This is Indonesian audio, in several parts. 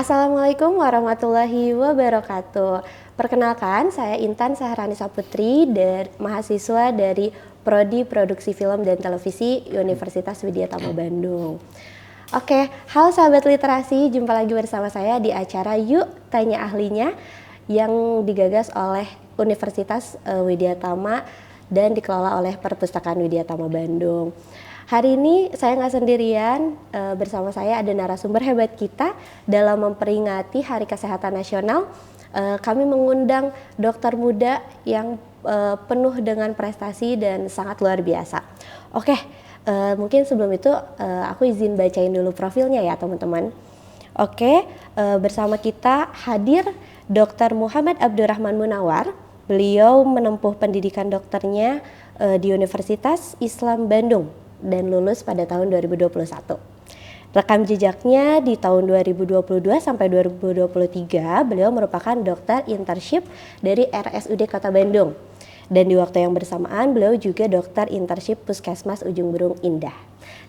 Assalamualaikum warahmatullahi wabarakatuh. Perkenalkan, saya Intan Sahranisa Putri, mahasiswa dari Prodi Produksi Film dan Televisi Universitas Widya Tama Bandung. Oke, halo sahabat literasi, jumpa lagi bersama saya di acara Yuk Tanya Ahlinya yang digagas oleh Universitas Widya Tama dan dikelola oleh Perpustakaan Widya Tama Bandung. Hari ini saya nggak sendirian, bersama saya ada narasumber hebat kita dalam memperingati Hari Kesehatan Nasional. Kami mengundang dokter muda yang penuh dengan prestasi dan sangat luar biasa. Oke, mungkin sebelum itu aku izin bacain dulu profilnya ya teman-teman. Oke, bersama kita hadir Dr. Muhammad Abdurrahman Munawar. Beliau menempuh pendidikan dokternya di Universitas Islam Bandung dan lulus pada tahun 2021. Rekam jejaknya di tahun 2022 sampai 2023, beliau merupakan dokter internship dari RSUD Kota Bandung. Dan di waktu yang bersamaan, beliau juga dokter internship Puskesmas Ujung Berung Indah.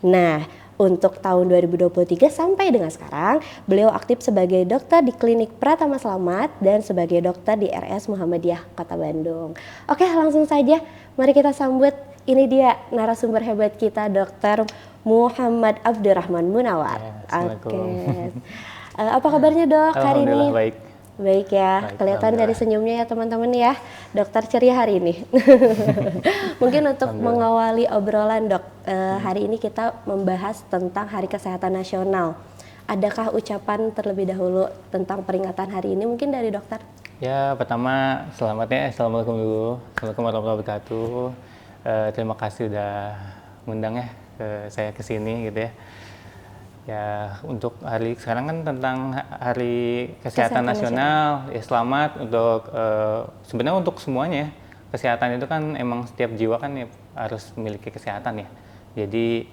Nah, untuk tahun 2023 sampai dengan sekarang, beliau aktif sebagai dokter di Klinik Pratama Slamet dan sebagai dokter di RS Muhammadiyah Kota Bandung. Oke, langsung saja mari kita sambut. Ini dia narasumber hebat kita, Dr. Muhammad Abdurrahman Munawar. Assalamualaikum. Apa kabarnya dok hari ini? Baik. Baik ya, Baik, kelihatan dari senyumnya ya teman-teman ya. Dokter ceria hari ini. Mungkin untuk mengawali obrolan dok, hari ini kita membahas tentang Hari Kesehatan Nasional. Adakah ucapan terlebih dahulu tentang peringatan hari ini mungkin dari dokter? Ya, pertama selamatnya, Assalamualaikum dulu. Assalamualaikum warahmatullahi wabarakatuh. Terima kasih udah ngundang ya saya ke sini gitu ya. Ya, untuk hari sekarang kan tentang Hari Kesehatan Nasional. Ya selamat untuk sebenarnya untuk semuanya ya. Kesehatan itu kan emang setiap jiwa kan ya, harus memiliki kesehatan ya. Jadi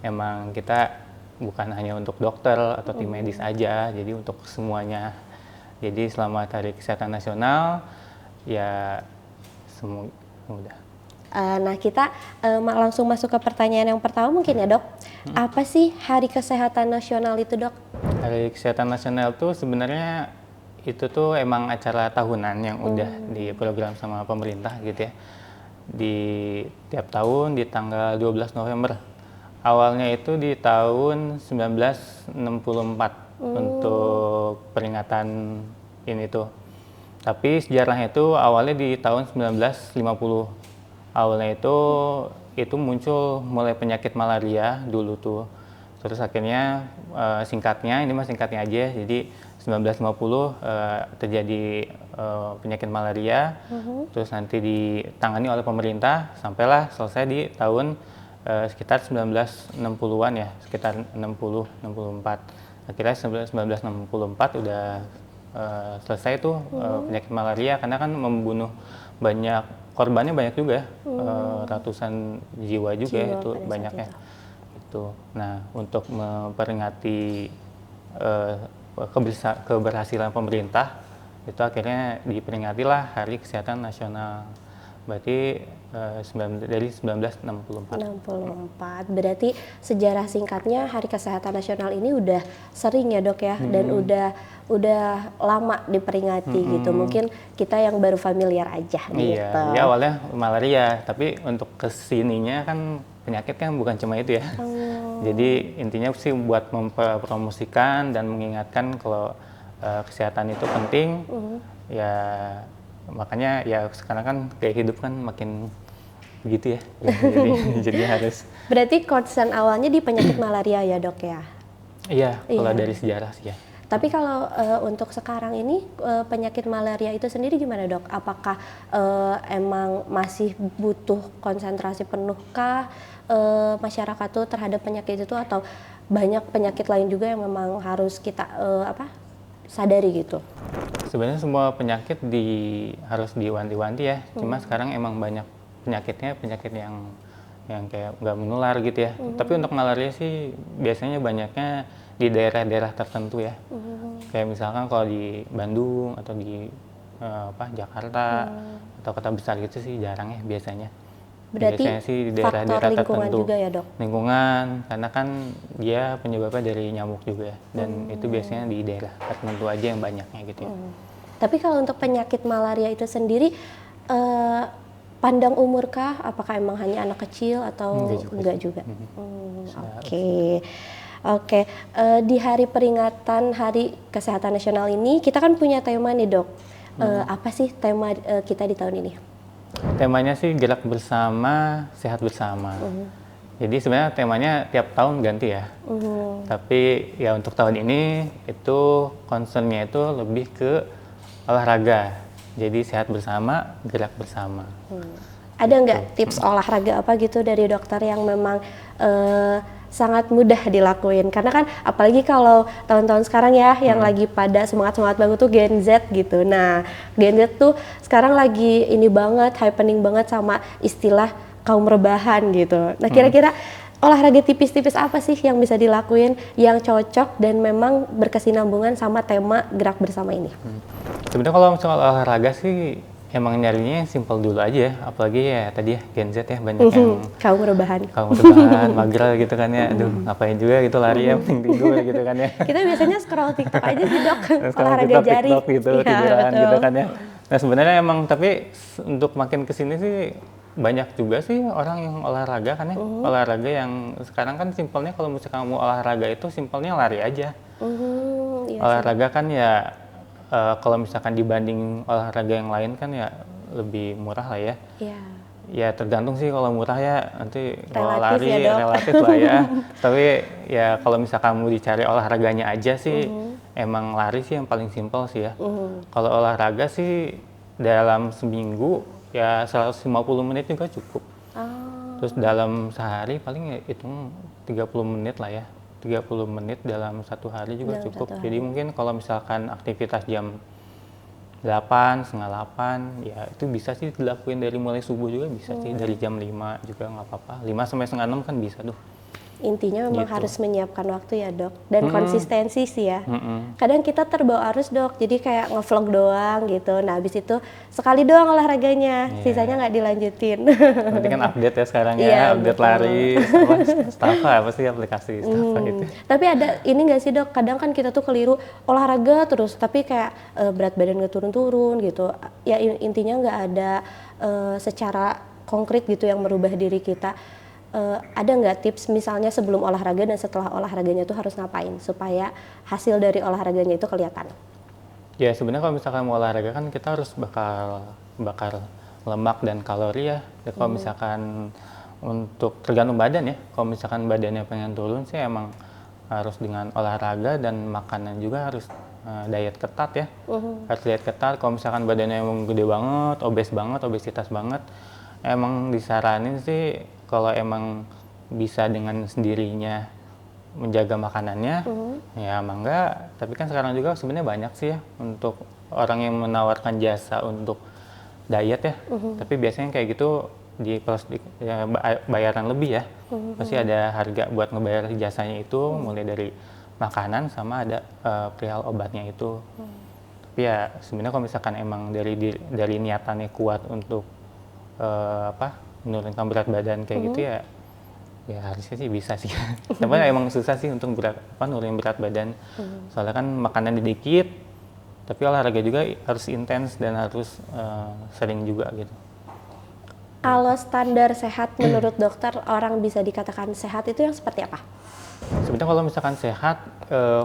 emang kita bukan hanya untuk dokter atau tim medis aja, jadi untuk semuanya. Jadi selamat Hari Kesehatan Nasional. Ya semoga. Nah kita langsung masuk ke pertanyaan yang pertama mungkin ya dok. Apa sih Hari Kesehatan Nasional itu dok? Hari Kesehatan Nasional tuh sebenarnya itu tuh emang acara tahunan yang udah diprogram sama pemerintah gitu ya. Di tiap tahun di tanggal 12 November. Awalnya itu di tahun 1964 untuk peringatan ini tuh. Tapi sejarahnya itu awalnya di tahun 1950. Awalnya itu muncul mulai penyakit malaria dulu tuh. Terus akhirnya singkatnya aja. Jadi 1950 terjadi penyakit malaria. Terus nanti ditangani oleh pemerintah sampailah selesai di tahun sekitar 1960-an ya, sekitar 60-64. Akhirnya 1964 udah selesai tuh penyakit malaria karena kan membunuh korbannya banyak juga ya, ratusan jiwa juga ya, itu banyaknya. Itu. Nah, untuk memperingati keberhasilan pemerintah, itu akhirnya diperingatilah Hari Kesehatan Nasional. Berarti dari 1964. 64. Berarti sejarah singkatnya Hari Kesehatan Nasional ini udah sering ya dok ya, dan udah lama diperingati gitu. Mungkin kita yang baru familiar aja gitu. Iya, awalnya malaria, tapi untuk kesininya kan penyakit kan bukan cuma itu ya. Jadi intinya sih buat mempromosikan dan mengingatkan kalau kesehatan itu penting. Ya makanya ya sekarang kan gaya hidup kan makin begitu ya. Jadi harus. Berarti concern awalnya di penyakit malaria ya dok ya? Iya, kalau dari sejarah sih ya. Tapi kalau untuk sekarang ini penyakit malaria itu sendiri gimana dok? Apakah emang masih butuh konsentrasi penuhkah masyarakat tuh terhadap penyakit itu, atau banyak penyakit lain juga yang memang harus kita sadari gitu? Sebenarnya semua penyakit harus diwanti-wanti ya. Cuma sekarang emang banyak penyakit yang kayak nggak menular gitu ya. Tapi untuk malaria sih biasanya banyaknya di daerah-daerah tertentu ya. Kayak misalkan kalau di Bandung atau di Jakarta atau kota besar gitu sih jarang ya biasanya. Berarti biasanya sih di faktor daerah-daerah lingkungan tertentu. juga ya, Dok? Lingkungan, karena kan dia penyebabnya dari nyamuk juga ya. Dan itu biasanya di daerah tertentu aja yang banyaknya gitu ya. Tapi kalau untuk penyakit malaria itu sendiri, eh, pandang umur kah? Apakah emang hanya anak kecil atau enggak juga? Oke. Oke, di hari peringatan Hari Kesehatan Nasional ini, kita kan punya tema nih, Dok. Apa sih tema kita di tahun ini? Temanya sih gerak bersama, sehat bersama. Jadi sebenarnya temanya tiap tahun ganti ya. Tapi ya untuk tahun ini itu concernnya itu lebih ke olahraga. Jadi sehat bersama, gerak bersama. Ada nggak tips olahraga apa gitu dari dokter yang memang sangat mudah dilakuin? Karena kan apalagi kalau tahun-tahun sekarang ya yang lagi pada semangat-semangat banget tuh Gen Z gitu. Nah, Gen Z tuh sekarang lagi ini banget, happening banget sama istilah kaum rebahan gitu. Nah, kira-kira olahraga tipis-tipis apa sih yang bisa dilakuin yang cocok dan memang berkesinambungan sama tema gerak bersama ini? Sebenarnya kalau soal olahraga sih emang nyarinya yang simple dulu aja ya. Apalagi ya tadi ya Gen Z ya banyak yang Kaum rebahan. mager gitu kan ya. Aduh ngapain juga gitu lari ya, mending tidur gitu kan ya. Kita biasanya scroll TikTok aja sih, Dok. Sekarang Olahraga TikTok, jari. TikTok gitu, Iya, tiduran betul. gitu kan ya. Nah sebenarnya emang tapi untuk makin kesini sih banyak juga sih orang yang olahraga kan ya. Olahraga yang sekarang kan simpelnya kalau misalkan kamu olahraga itu simpelnya lari aja. Iya Olahraga kan ya kalau misalkan dibanding olahraga yang lain kan ya lebih murah lah ya. Iya. Ya tergantung sih kalau murah ya nanti kalau Relatif lari ya, Dok. relatif lah ya. Tapi ya kalau misalkan kamu dicari olahraganya aja sih emang lari sih yang paling simpel sih ya. Kalau olahraga sih dalam seminggu ya 150 menit juga cukup. Terus dalam sehari paling ya hitung 30 menit lah ya. 30 menit dalam satu hari juga Dalam cukup. satu Jadi mungkin kalau misalkan aktivitas jam 8, setengah 8, ya itu bisa sih dilakuin dari mulai subuh juga bisa sih. Dari jam 5 juga nggak apa-apa. 5 sampai setengah 6 kan bisa tuh. Intinya memang Gitu. harus menyiapkan waktu ya, Dok. Dan konsistensi sih ya. Kadang kita terbawa arus, Dok. Jadi kayak ngevlog doang gitu. Nah, habis itu sekali doang olahraganya. Sisanya nggak dilanjutin. Nanti kan update ya sekarang ya, Iya, update betul. lari, Strava apa sih aplikasi Strava itu. Tapi ada ini nggak sih, Dok? Kadang kan kita tuh keliru olahraga terus, tapi kayak berat badan nggak turun-turun gitu. Ya intinya nggak ada secara konkret gitu yang merubah diri kita. Ada nggak tips misalnya sebelum olahraga dan setelah olahraganya tuh harus ngapain supaya hasil dari olahraganya itu kelihatan? Ya sebenarnya kalau misalkan mau olahraga kan kita harus bakar lemak dan kalori ya. Ya kalau misalkan untuk tergantung badan ya. Kalau misalkan badannya pengen turun sih emang harus dengan olahraga dan makanan juga harus diet ketat ya. Harus diet ketat. Kalau misalkan badannya emang gede banget, obesitas banget, emang disaranin sih kalau emang bisa dengan sendirinya menjaga makanannya, ya emang enggak. Tapi kan sekarang juga sebenarnya banyak sih ya untuk orang yang menawarkan jasa untuk diet ya. Tapi biasanya kayak gitu ya, bayaran lebih ya. Pasti ada harga buat ngebayar jasanya itu, mulai dari makanan sama ada perihal obatnya itu. Tapi ya sebenarnya kalau misalkan emang dari niatannya kuat untuk menurunkan berat badan kayak gitu ya harusnya sih bisa sih. Tapi emang susah sih untuk nurunin berat badan. Soalnya kan makanan dikit, tapi olahraga juga harus intens dan harus sering juga gitu. Kalau standar sehat menurut dokter orang bisa dikatakan sehat itu yang seperti apa? Sebenarnya kalau misalkan sehat,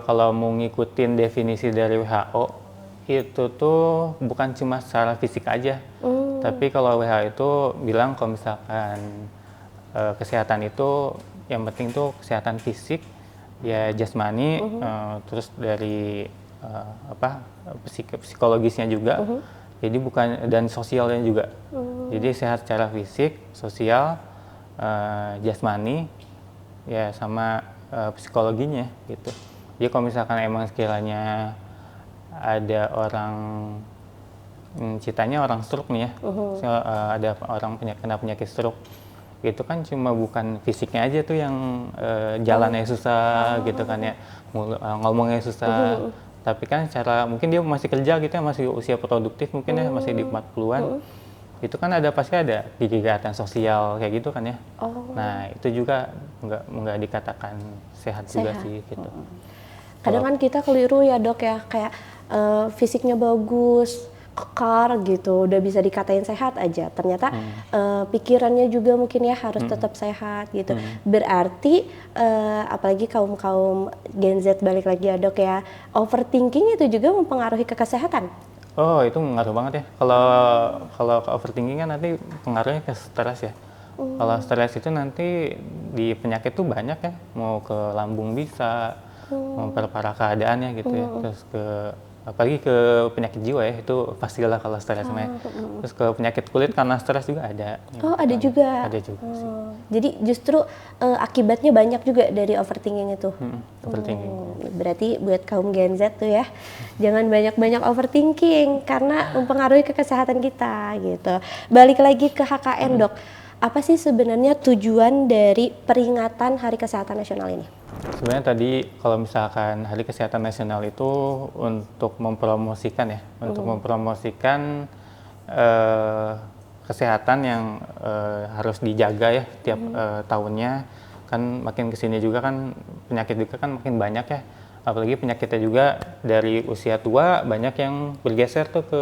kalau mau ngikutin definisi dari WHO itu tuh bukan cuma secara fisik aja. Tapi kalau WHO itu bilang kalau misalkan kesehatan itu yang penting tuh kesehatan fisik, ya jasmani, terus dari psikologisnya juga. Jadi bukan dan sosialnya juga. Jadi sehat secara fisik, sosial, jasmani, ya sama psikologinya gitu. Jadi kalau misalkan emang sekiranya ada orang ceritanya orang stroke nih ya, ada orang kena penyakit stroke, itu kan cuma bukan fisiknya aja tuh yang jalannya susah gitu kan ya, ngomongnya susah, tapi kan secara mungkin dia masih kerja gitu ya, masih usia produktif mungkin ya, masih di 40-an, itu kan pasti ada kegiatan sosial kayak gitu kan ya. Oh, Nah itu juga nggak dikatakan sehat juga sehat. sih gitu. Kadang kan kita keliru ya dok ya, kayak fisiknya bagus, kekar gitu, udah bisa dikatain sehat aja. Ternyata pikirannya juga mungkin ya harus tetap sehat gitu. Berarti apalagi kaum Gen Z balik lagi ya dok ya, overthinking itu juga mempengaruhi ke kesehatan. Oh itu ngaruh banget ya. Kalau kalau ke overthinking kan nanti pengaruhnya ke stres ya. Kalau stres itu nanti di penyakit tuh banyak ya. Mau ke lambung bisa, memperparah keadaannya gitu ya. Terus apalagi ke penyakit jiwa ya, itu pastilah kalau stres mah. Terus ke penyakit kulit karena stres juga ada. Oh ada juga. Ada juga sih. Jadi justru akibatnya banyak juga dari overthinking itu. Overthinking. Berarti buat kaum Gen Z tuh ya, jangan banyak-banyak overthinking karena mempengaruhi ke kesehatan kita gitu. Balik lagi ke HKN dok, apa sih sebenarnya tujuan dari peringatan Hari Kesehatan Nasional ini? Sebenarnya tadi kalau misalkan Hari Kesehatan Nasional itu untuk mempromosikan ya, untuk mempromosikan kesehatan yang harus dijaga ya tiap tahunnya. Kan makin kesini juga kan penyakit juga kan makin banyak ya, apalagi penyakitnya juga dari usia tua banyak yang bergeser tuh ke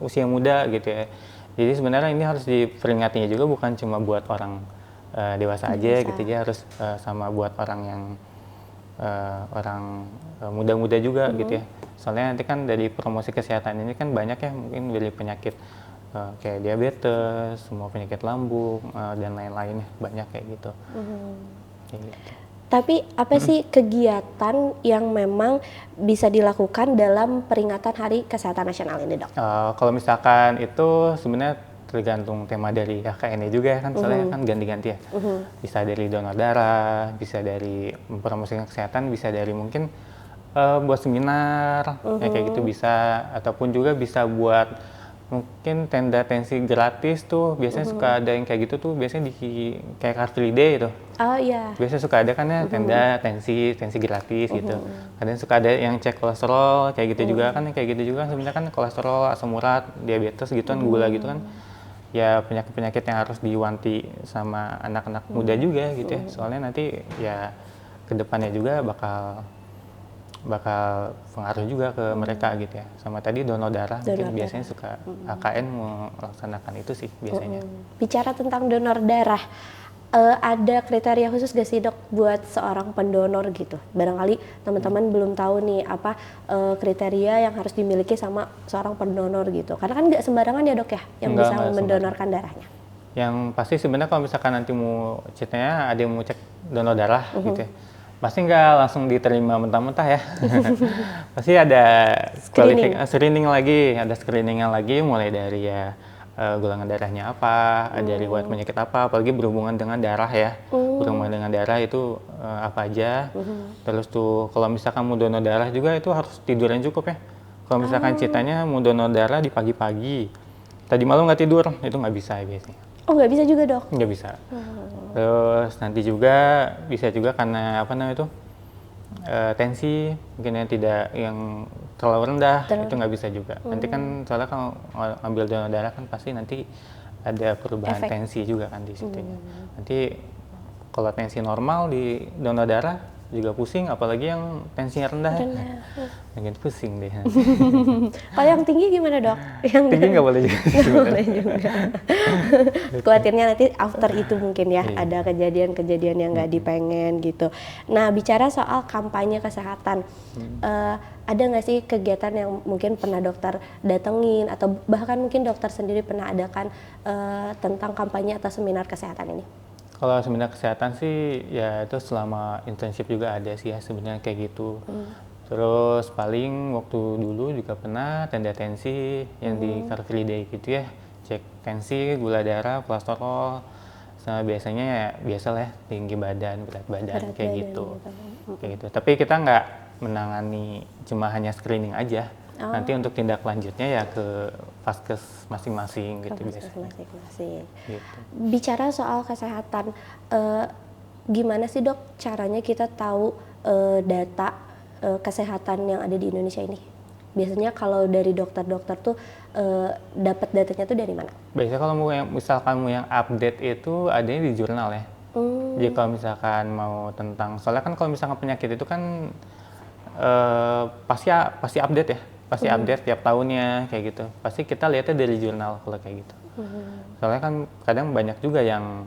usia muda gitu ya. Jadi sebenarnya ini harus diperingatinya juga bukan cuma buat orang dewasa aja gitu ya, harus sama buat orang yang muda-muda juga gitu ya. Soalnya nanti kan dari promosi kesehatan ini kan banyak ya mungkin dari penyakit kayak diabetes, semua penyakit lambung dan lain-lainnya banyak kayak gitu. Kayak gitu. Tapi apa sih kegiatan yang memang bisa dilakukan dalam peringatan Hari Kesehatan Nasional ini dok? Kalau misalkan itu sebenarnya tergantung tema dari HKN juga ya kan, soalnya kan ganti-ganti ya. Bisa dari donor darah, bisa dari mempromosikan kesehatan, bisa dari mungkin buat seminar, ya kayak gitu bisa, ataupun juga bisa buat mungkin tenda tensi gratis tuh, biasanya suka ada yang kayak gitu tuh, biasanya di kayak Car Free Day itu. Oh iya. Biasanya suka ada kan ya tenda tensi gratis gitu. Kadang suka ada yang cek kolesterol kayak gitu juga kan, kayak gitu juga sebenarnya kan kolesterol, asam urat, diabetes gitu kan, gula gitu kan. Ya penyakit-penyakit yang harus diwanti sama anak-anak muda juga gitu ya. Soalnya nanti ya kedepannya juga bakal pengaruh juga ke mereka gitu ya. Sama tadi donor darah mungkin biasanya suka HKN melaksanakan itu sih biasanya. Bicara tentang donor darah, ada kriteria khusus gak sih dok buat seorang pendonor gitu? Barangkali teman-teman belum tahu nih apa kriteria yang harus dimiliki sama seorang pendonor gitu. Karena kan nggak sembarangan ya dok ya yang bisa mendonorkan darahnya. Yang pasti sebenarnya kalau misalkan nanti mau ceritanya ada yang mau cek donor darah gitu ya, pasti nggak langsung diterima mentah-mentah ya. Pasti ada screening lagi, ada screeningnya lagi mulai dari ya golongan darahnya apa, ada riwayat penyakit apa, apalagi berhubungan dengan darah ya. Berhubungan dengan darah itu apa aja. Terus tuh kalau misalkan mau donor darah juga itu harus tidur yang cukup ya. Kalau misalkan ceritanya mau donor darah di pagi-pagi, tadi malam nggak tidur, itu nggak bisa ya biasanya. Oh nggak bisa juga dok? Nggak bisa. Terus nanti juga bisa juga karena apa namanya itu tensi mungkin yang tidak yang terlalu rendah itu nggak bisa juga. Nanti kan soalnya kalau ambil donor darah kan pasti nanti ada perubahan tensi juga kan di situ. Nanti kalau tensi normal di donor darah juga pusing, apalagi yang tensinya rendah. Makin pusing deh. Kalau yang tinggi gimana dok? Yang tinggi nggak boleh juga. Nggak boleh juga. Khawatirnya nanti after itu mungkin ya ada kejadian-kejadian yang nggak dipengen gitu. Nah bicara soal kampanye kesehatan, ada nggak sih kegiatan yang mungkin pernah dokter datengin atau bahkan mungkin dokter sendiri pernah adakan tentang kampanye atau seminar kesehatan ini? Kalau seminar kesehatan sih ya itu selama internship juga ada sih ya sebenarnya kayak gitu. Terus paling waktu dulu juga pernah tenda tensi yang di Car Free Day gitu ya, cek tensi, gula darah, kolesterol, sama biasanya ya biasalah ya tinggi badan, berat badan kayak gitu. Kayak gitu. Tapi kita nggak menangani cuma hanya screening aja. Nanti untuk tindak lanjutnya ya ke vaskes masing-masing gitu biasanya. Gitu. Bicara soal kesehatan, gimana sih dok caranya kita tahu data kesehatan yang ada di Indonesia ini? Biasanya kalau dari dokter-dokter tuh dapat datanya tuh dari mana? Biasanya kalau misalkan mau yang update itu adanya di jurnal ya. Jadi kalau misalkan mau tentang, soalnya kan kalau misalkan penyakit itu kan pasti update ya, pasti update tiap tahunnya kayak gitu. Pasti kita lihatnya dari jurnal kalau kayak gitu. Soalnya kan kadang banyak juga yang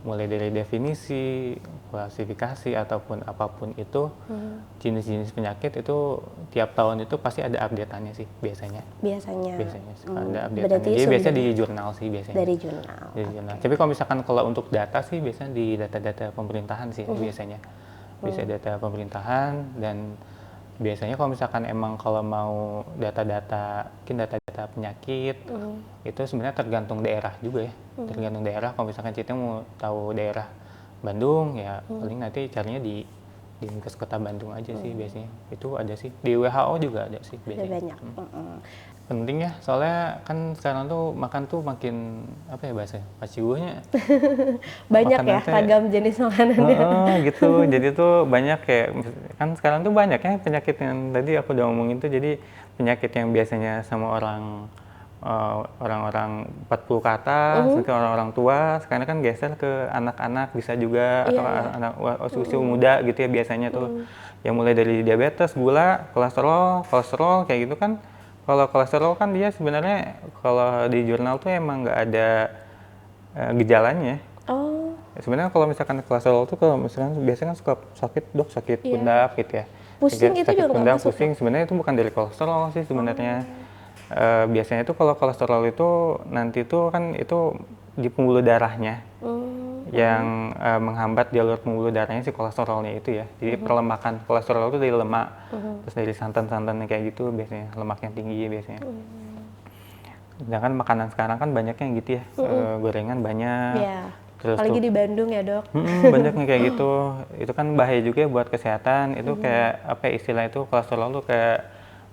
mulai dari definisi, klasifikasi ataupun apapun itu jenis-jenis penyakit itu tiap tahun itu pasti ada update-annya sih biasanya. Biasanya. Ada update-annya. Berarti Jadi biasanya di jurnal sih biasanya. dari jurnal. Di jurnal. Tapi kalau misalkan kalau untuk data sih biasanya di data-data pemerintahan sih biasanya. Bisa data pemerintahan, dan biasanya kalau misalkan emang kalau mau data-data, mungkin data-data penyakit, itu sebenarnya tergantung daerah juga ya. Tergantung daerah, kalau misalkan kita mau tahu daerah Bandung, ya paling nanti carinya di Dinkes Kota Bandung aja sih biasanya. Itu ada sih, di WHO juga ada sih Ada biasanya. banyak. Penting ya, soalnya kan sekarang tuh makan tuh makin, apa ya bahasanya, paciuhnya. Banyak Makanan ya teh. ragam jenis makanannya. Gitu, jadi tuh banyak kayak, kan sekarang tuh banyak ya penyakit yang tadi aku udah ngomongin tuh, jadi penyakit yang biasanya sama orang-orang 40 ke atas, mungkin orang-orang tua, sekarang kan geser ke anak-anak bisa juga, atau anak usia muda gitu ya biasanya tuh, yang mulai dari diabetes, gula, kolesterol kayak gitu kan. Kalau kolesterol kan dia sebenarnya kalau di jurnal tuh emang nggak ada gejalanya. Oh, Sebenarnya kalau misalkan kolesterol tuh kalau misalkan biasanya kan suka sakit pundak gitu ya. pusing itu Sakit juga nggak pundak, masuk. pusing, sebenarnya itu bukan dari kolesterol sih sebenarnya. Biasanya itu kalau kolesterol itu nanti itu kan itu di pembuluh darahnya yang menghambat jalur pembuluh darahnya si kolesterolnya itu ya. Jadi perlemakan kolesterol itu dari lemak, terus dari santan-santannya kayak gitu biasanya, lemak yang tinggi biasanya. Sedangkan makanan sekarang kan banyak yang gitu ya, gorengan banyak. Iya. Terus Apalagi tuh, di Bandung ya, Dok. banyak yang kayak gitu. Itu kan bahaya juga buat kesehatan. Itu kayak apa ya, istilah itu kolesterol tuh kayak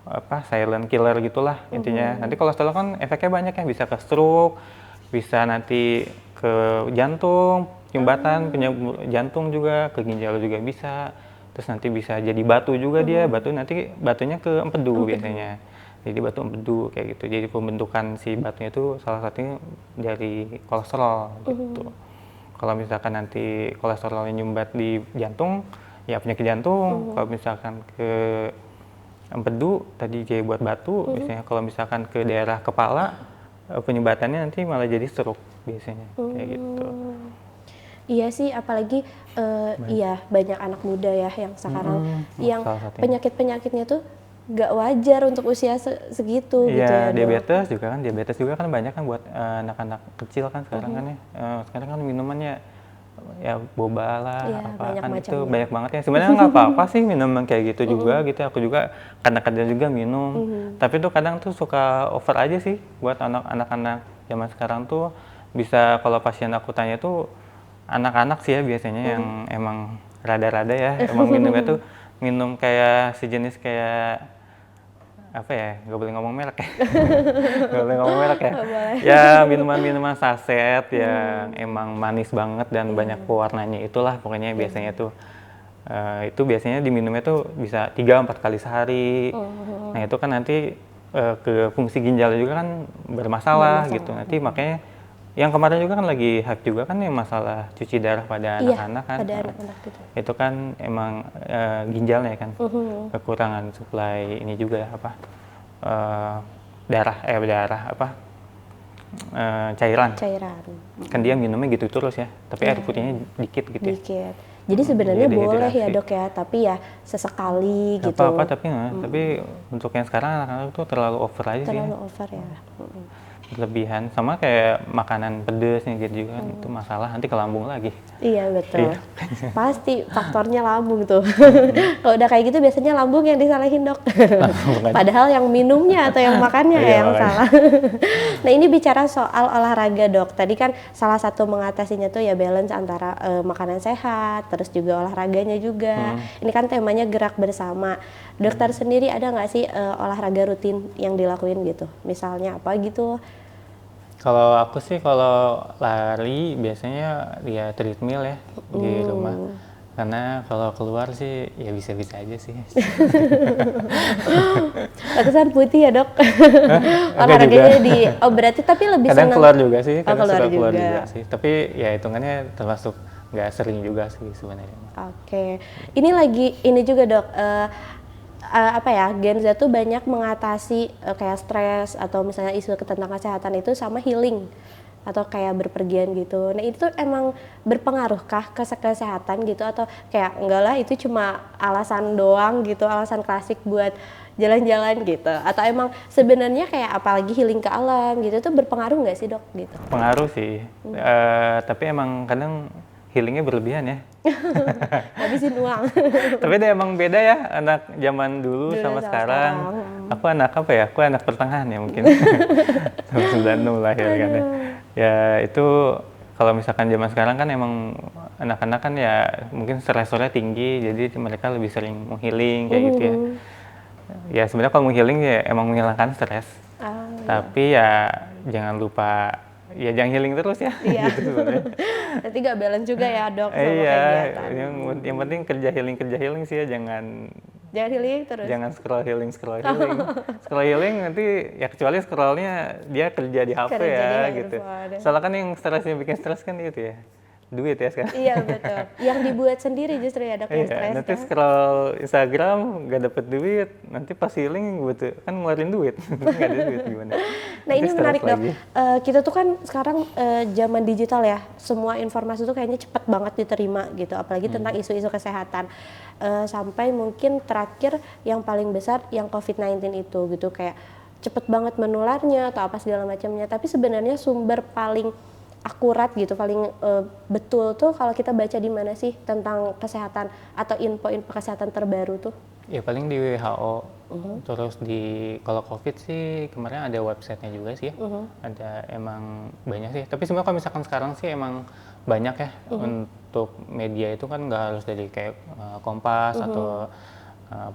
apa, silent killer gitulah intinya. Nanti kolesterol kan efeknya banyak ya, bisa ke stroke, bisa nanti ke jantung, nyumbatan jantung juga, ke ginjal juga bisa. Terus nanti bisa jadi batu juga dia, batunya ke empedu biasanya. Jadi batu empedu kayak gitu. Jadi pembentukan si batunya itu salah satunya dari kolesterol gitu. Kalau misalkan nanti kolesterolnya nyumbat di jantung, ya penyakit jantung. Kalau misalkan ke empedu, tadi jadi buat batu, biasanya kalau misalkan ke daerah kepala, penyumbatannya nanti malah jadi stroke biasanya, kayak gitu. Iya sih, apalagi iya banyak anak muda ya yang sekarang yang salah satunya. penyakit-penyakitnya tuh nggak wajar untuk usia segitu gitu ya, Iya, Dok. diabetes juga kan banyak kan buat anak-anak kecil kan sekarang kan ya. Sekarang kan minumannya ya boba lah, Iya, apa banyak kan itu macamnya. banyak banget ya. Sebenarnya nggak apa-apa sih minuman kayak gitu juga gitu. Aku juga kadang-kadang juga minum. Tapi tuh kadang tuh suka over aja sih buat anak-anak zaman sekarang tuh. Bisa kalau pasien aku tanya tuh anak-anak sih ya biasanya yang emang rada-rada ya, emang minumnya tuh minum kayak sejenis kayak apa ya, nggak boleh ngomong merek ya. Nggak boleh ngomong merek ya. Ya minuman-minuman saset yang emang manis banget dan banyak pewarnanya itulah pokoknya biasanya tuh. Itu biasanya diminumnya tuh bisa 3-4 kali sehari. Nah itu kan nanti ke fungsi ginjal juga kan bermasalah gitu. Nanti makanya yang kemarin juga kan lagi hype juga kan yang masalah cuci darah pada anak-anak kan. Pada anak-anak gitu. Itu kan emang ginjalnya kan kekurangan suplai ini juga apa darah apa cairan. Kan dia minumnya gitu terus ya, tapi air putihnya dikit gitu ya. Dikit. Jadi sebenarnya Jadi boleh ya, dehidrasi. Dok ya, tapi ya sesekali Gak gitu. apa-apa tapi untuk yang sekarang anak-anak tuh terlalu over aja sih ya. Terlalu over ya. Berlebihan, sama kayak makanan pedes yang gitu juga kan, itu masalah nanti ke lambung lagi. Iya betul. Pasti faktornya lambung tuh. Kalau udah kayak gitu biasanya lambung yang disalahin, Dok. Padahal yang minumnya atau yang makannya yang salah. Nah ini bicara soal olahraga, Dok. Tadi kan salah satu mengatasinya tuh ya balance antara makanan sehat, terus juga olahraganya juga. Ini kan temanya gerak bersama. Dokter sendiri ada nggak sih olahraga rutin yang dilakuin gitu? Misalnya apa gitu? Kalau aku sih kalau lari biasanya ya treadmill ya di rumah. Karena kalau keluar sih ya bisa-bisa aja sih. Pantesan putih ya dok. Enggak juga. Olahraganya berarti tapi lebih Kadang senang. keluar juga sih, kadang Keluar suka keluar juga. juga sih. Tapi ya hitungannya termasuk nggak sering juga sih sebenarnya. Oke. Ini juga dok. Apa ya, Gen Z tuh banyak mengatasi kayak stres atau misalnya isu tentang kesehatan itu sama healing atau kayak berpergian gitu. Nah itu emang berpengaruhkah ke kesehatan gitu atau kayak enggak lah itu cuma alasan doang gitu, alasan klasik buat jalan-jalan gitu, atau emang sebenarnya kayak apalagi healing ke alam gitu tuh berpengaruh nggak sih dok gitu? Pengaruh sih, tapi emang kadang healingnya berlebihan ya. Habisin uang. Tapi dia emang beda ya anak zaman dulu sama sekarang. Aku anak apa ya? Aku anak pertengahan ya mungkin. Tahun 96 lahir kan ya. Ya itu kalau misalkan zaman sekarang kan emang anak-anak kan ya mungkin stresornya tinggi, jadi mereka lebih sering menghealing kayak gitu ya. Ya sebenarnya kalau menghealing ya emang menghilangkan stres. Tapi ya jangan lupa ya jangan healing terus ya. Iya. Gitu sebenarnya. Nanti gak balance juga ya dok sama Iya, kegiatan. yang penting kerja healing sih ya, jangan healing terus. jangan scroll healing. Scroll healing nanti ya kecuali scrollnya dia kerja di HP Kerja ya di gitu. handphone. Soalnya kan yang bikin stres kan itu ya, duit ya sekarang. Iya betul. Yang dibuat sendiri justru ya dok yang Iya, stres nanti kan. scroll Instagram nggak dapet duit, nanti pas healing butuh kan ngeluarin duit, nggak ada duit gimana? Nah Nanti ini stres menarik dok. lagi. Kita tuh kan sekarang zaman digital ya, semua informasi tuh kayaknya cepet banget diterima gitu, apalagi tentang isu-isu kesehatan. Sampai mungkin terakhir yang paling besar yang COVID-19 itu gitu, kayak cepet banget menularnya atau apa segala macamnya. Tapi sebenarnya sumber paling akurat gitu, paling betul tuh kalau kita baca di mana sih tentang kesehatan atau info-info kesehatan terbaru tuh? Ya paling di WHO. Terus kalau COVID sih kemarin ada websitenya juga sih ya. Ada emang banyak sih. Tapi sebenarnya kalau misalkan sekarang sih emang banyak ya untuk media itu kan nggak harus dari kayak Kompas atau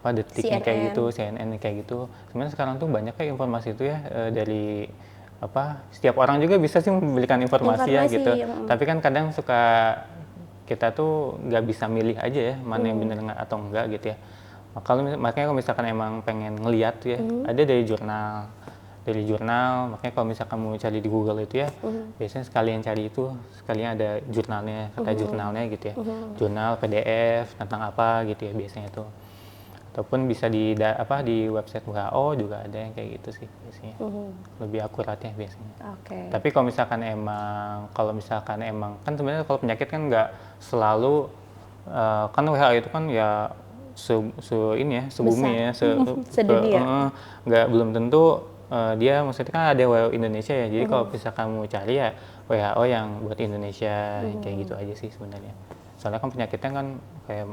Detiknya kayak gitu, CNN kayak gitu. Sebenarnya sekarang tuh banyak kayak informasi itu ya dari setiap orang juga bisa sih memberikan informasi ya gitu. Tapi kan kadang suka kita tuh nggak bisa milih aja ya mana yang benar atau enggak gitu ya. Makanya kalau misalkan emang pengen ngeliat tuh ya, ada dari jurnal, makanya kalau misalkan mau cari di Google itu ya, biasanya sekalian cari itu, sekalian ada jurnalnya, kata jurnalnya gitu ya, jurnal PDF tentang apa gitu ya biasanya tuh. Ataupun bisa di website WHO juga ada yang kayak gitu sih biasanya, lebih akuratnya biasanya. Tapi kalau misalkan emang kan sebenarnya kalau penyakit kan nggak selalu kan WHO itu kan ya sebumi ya, belum tentu dia maksudnya kan ada WHO Indonesia ya, jadi kalau misalkan mau cari ya WHO yang buat Indonesia kayak gitu aja sih sebenarnya. Soalnya kan penyakitnya kan kayak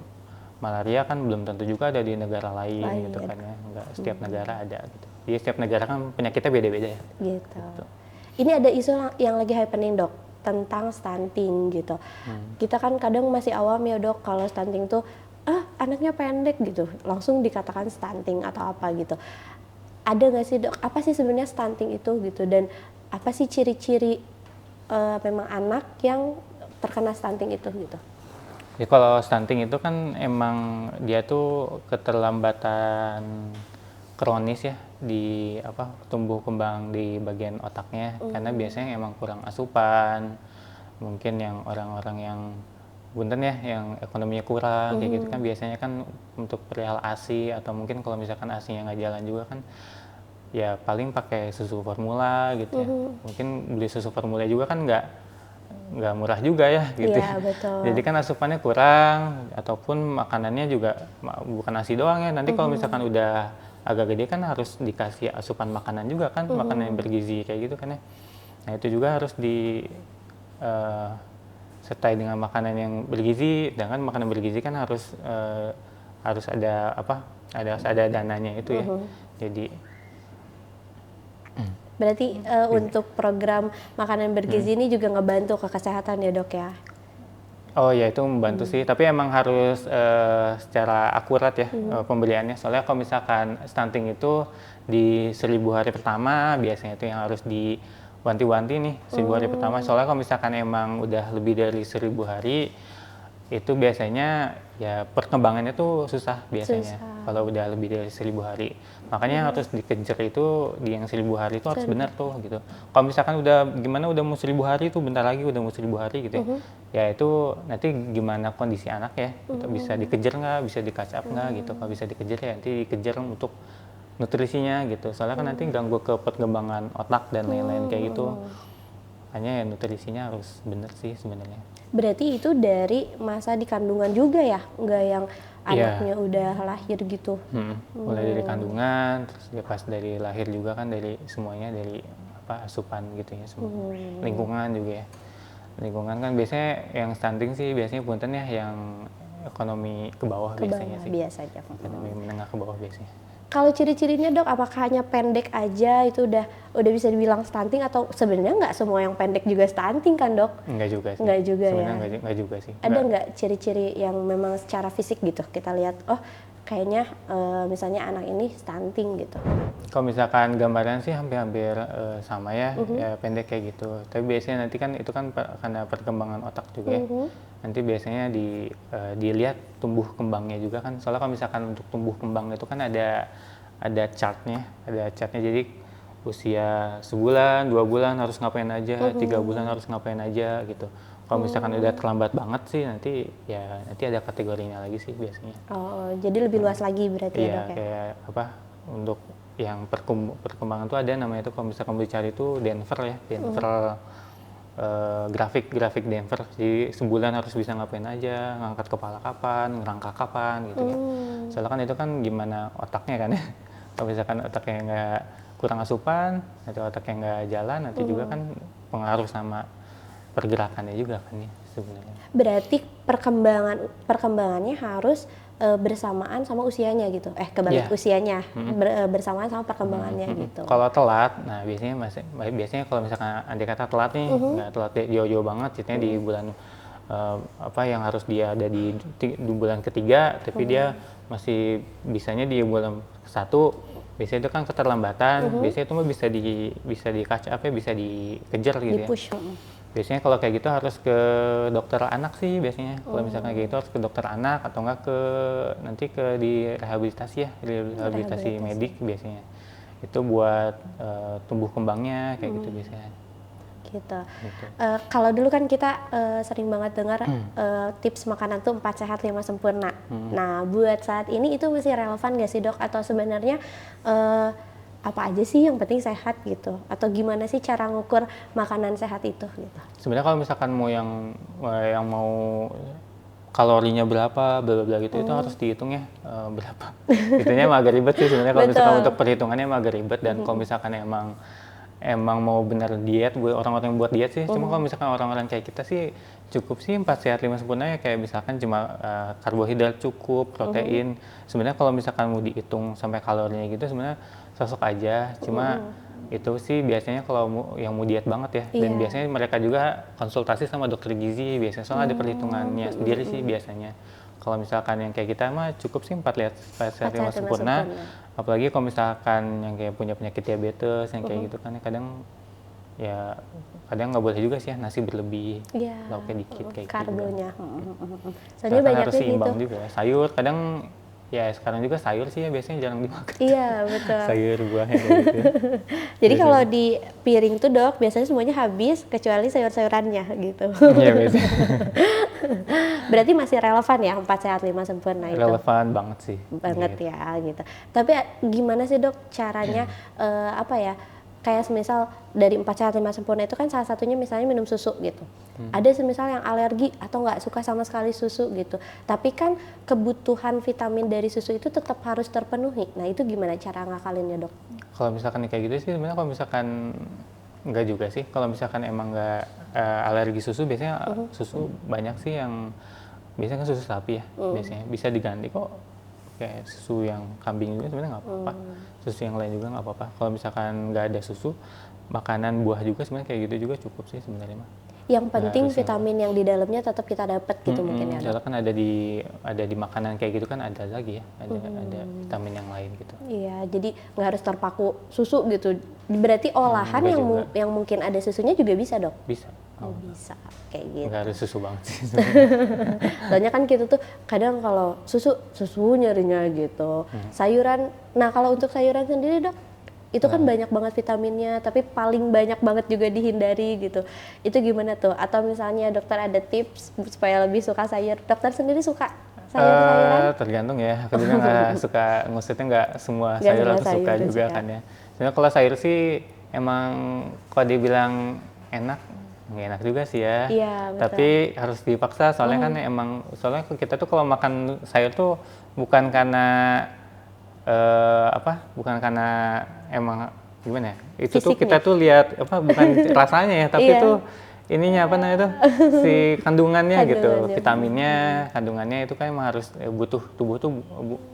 malaria kan belum tentu juga ada di negara lain gitu kan ya, nggak setiap negara ada gitu. Jadi setiap negara kan penyakitnya beda-beda ya. Gitu. Ini ada isu yang lagi happening dok tentang stunting gitu. Kita kan kadang masih awam ya dok kalau stunting tuh anaknya pendek gitu, langsung dikatakan stunting atau apa gitu. Ada nggak sih dok, apa sih sebenarnya stunting itu gitu, dan apa sih ciri-ciri memang anak yang terkena stunting itu gitu? Ya kalau stunting itu kan emang dia tuh keterlambatan kronis ya di tumbuh kembang di bagian otaknya, karena biasanya emang kurang asupan, mungkin yang orang-orang yang punten ya, yang ekonominya kurang kayak gitu kan biasanya kan untuk perihal ASI, atau mungkin kalau misalkan ASI-nya nggak jalan juga kan ya paling pakai susu formula gitu ya. Mungkin beli susu formula juga kan nggak murah juga ya gitu. Iya, betul. Jadi kan asupannya kurang, ataupun makanannya juga bukan nasi doang ya. Nanti kalau misalkan udah agak gede kan harus dikasih asupan makanan juga kan, makanan yang bergizi kayak gitu kan ya. Nah itu juga harus sertai dengan makanan yang bergizi, dan kan makanan bergizi kan harus ada ada dananya itu ya. Jadi berarti untuk program makanan bergizi ini juga ngebantu ke kesehatan ya dok ya? Oh ya itu membantu sih, tapi emang harus secara akurat ya pemberiannya. Soalnya kalau misalkan stunting itu di 1000 hari pertama biasanya itu yang harus diwanti-wanti nih 1000 hari pertama. Soalnya kalau misalkan emang udah lebih dari 1000 hari itu biasanya ya perkembangannya tuh susah biasanya Susah. kalau udah lebih dari 1000 hari. Makanya harus dikejar itu di yang 1000 hari itu harus benar tuh gitu. Kalau misalkan udah gimana udah mau 1000 hari itu bentar lagi udah mau 1000 hari gitu ya. Ya itu nanti gimana kondisi anak ya, itu bisa dikejar nggak, bisa di catch up nggak gitu. Kalau bisa dikejar ya nanti dikejar untuk nutrisinya gitu. Soalnya kan nanti ganggu ke perkembangan otak dan lain-lain kayak gitu. Hanya ya nutrisinya harus bener sih sebenarnya. Berarti itu dari masa di kandungan juga ya, nggak yang Iya. anaknya udah lahir gitu. Mulai dari kandungan, terus ya pas dari lahir juga kan dari semuanya dari asupan gitu ya semua. Lingkungan juga ya. Lingkungan kan biasanya yang stunting sih biasanya punten ya yang ekonomi ke bawah Ke biasanya bawah sih. biasanya. Ekonomi menengah ke bawah biasanya. Kalau ciri-cirinya dok, apakah hanya pendek aja itu udah bisa dibilang stunting atau sebenarnya nggak semua yang pendek juga stunting kan dok? Enggak juga sih. Nggak juga Sebenarnya ya? enggak juga sih. Ada nggak ciri-ciri yang memang secara fisik gitu kita lihat, oh kayaknya misalnya anak ini stunting gitu? Kalau misalkan gambaran sih hampir-hampir sama ya, ya pendek kayak gitu. Tapi biasanya nanti kan itu kan karena perkembangan otak juga ya. Nanti biasanya dilihat tumbuh kembangnya juga kan. Soalnya kalau misalkan untuk tumbuh kembang itu kan ada chartnya, jadi usia sebulan, 2 bulan harus ngapain aja, 3 bulan harus ngapain aja gitu. Kalau misalkan udah terlambat banget sih nanti ada kategorinya lagi sih biasanya. Oh, jadi lebih luas lagi berarti ya Iya, dok ya? kayak untuk yang perkembangan tuh ada namanya itu kalau misalkan kamu dicari itu Denver ya, Denver grafik Denver. Jadi sebulan harus bisa ngapain aja, ngangkat kepala kapan, ngerangkak kapan gitu ya. Soalnya kan itu kan gimana otaknya kan ya. Kalau misalkan otaknya nggak kurang asupan, atau otaknya nggak jalan, nanti juga kan pengaruh sama pergerakannya juga kan ya sebenarnya. Berarti perkembangannya harus bersamaan sama usianya gitu. Kebalik Iya. usianya bersamaan sama perkembangannya gitu. Kalau telat, nah biasanya kalau misalkan andai kata telat nih, nggak telat jauh-jauh banget, ceritanya di bulan yang harus dia ada di bulan ketiga, tapi dia masih bisanya di bulan 1, biasanya itu kan keterlambatan, biasanya itu mah bisa di catch up ya, bisa dikejar gitu ya. Di-push. Biasanya kalau kayak gitu harus ke dokter anak sih biasanya. Kalau misalkan kayak gitu harus ke dokter anak atau enggak nanti di rehabilitasi ya, rehabilitasi medik biasanya. Itu buat tumbuh kembangnya kayak gitu biasanya. Gitu. Kalau dulu kan kita sering banget dengar tips makanan tuh 4 sehat 5 sempurna. Nah, buat saat ini itu masih relevan nggak sih dok? Atau sebenarnya apa aja sih yang penting sehat gitu? Atau gimana sih cara ngukur makanan sehat itu gitu? Sebenarnya kalau misalkan mau yang mau kalorinya berapa, bla bla gitu, itu harus dihitung ya berapa. Itunya emang agak ribet sih sebenarnya kalau misalkan untuk perhitungannya emang agak ribet, dan kalau misalkan emang mau benar diet, buat orang-orang yang buat diet sih. Cuma kalau misalkan orang-orang kayak kita sih cukup sih 4 sehat 5 sempurna ya, kayak misalkan cuma karbohidrat cukup, protein. Sebenarnya kalau misalkan mau dihitung sampai kalorinya gitu sebenarnya sosok aja. Cuma itu sih biasanya kalau yang mau diet banget ya. Dan biasanya mereka juga konsultasi sama dokter gizi biasanya, soalnya ada perhitungannya sendiri sih biasanya. Kalau misalkan yang kayak kita mah cukup sih 4 sehat 5 sempurna. Apalagi kalau misalkan yang kayak punya penyakit diabetes yang kayak gitu kan kadang nggak boleh juga sih ya nasi berlebih, lauknya dikit kayak gitu. Karbonya. Soalnya harus seimbang juga. Sayur kadang ya sekarang juga sayur sih ya biasanya jarang dimakan. Iya betul. Sayur buahnya kayak gitu. Jadi kalau di piring tuh dok biasanya semuanya habis kecuali sayur-sayurannya gitu. Iya biasanya. Berarti masih relevan ya 4 sehat 5 sempurna itu? Relevan banget sih. Banget gitu. Ya gitu. Tapi gimana sih dok caranya kayak semisal dari 4 sehat 5 sempurna itu kan salah satunya misalnya minum susu gitu. Ada semisal yang alergi atau nggak suka sama sekali susu gitu. Tapi kan kebutuhan vitamin dari susu itu tetap harus terpenuhi. Nah itu gimana cara ngakalinnya dok? Kalau misalkan kayak gitu sih sebenarnya kalau misalkan nggak juga sih. Kalau misalkan emang nggak alergi susu, biasanya susu banyak sih yang biasanya kan susu sapi ya. Biasanya bisa diganti kok. Kayak susu yang kambing juga sebenarnya nggak apa-apa, susu yang lain juga nggak apa-apa. Kalau misalkan nggak ada susu, makanan buah juga sebenarnya kayak gitu juga cukup sih sebenarnya mah. Yang penting vitamin yang di dalamnya tetap kita dapat gitu mungkin ya. Soalnya kan ada di makanan kayak gitu kan ada lagi ya, ada vitamin yang lain gitu. Iya, jadi nggak harus terpaku susu gitu. Berarti olahan yang mungkin ada susunya juga bisa dok? Bisa. Oh bisa, kayak gitu. Nggak harus susu banget sih. Soalnya kan kita tuh kadang kalau susu nyarinya gitu. Sayuran, nah kalau untuk sayuran sendiri dok, itu kan banyak banget vitaminnya, tapi paling banyak banget juga dihindari gitu. Itu gimana tuh? Atau misalnya dokter ada tips supaya lebih suka sayur? Dokter sendiri suka sayur-sayuran? Tergantung ya. Aku juga nggak suka, maksudnya nggak semua Nggak sayur semua aku suka sayur juga suka. kan ya. Sebenarnya kalau sayur sih emang kalau dibilang enak, nggak enak juga sih ya. Iya, betul. Tapi harus dipaksa soalnya kan emang, soalnya kita tuh kalau makan sayur tuh bukan karena bukan karena emang gimana ya? Itu tuh Fisiknya? kita tuh lihat bukan rasanya ya, tapi Iya. tuh ininya apa namanya tuh si kandungannya gitu, Kandungannya. vitaminnya, kandungannya itu kan emang harus butuh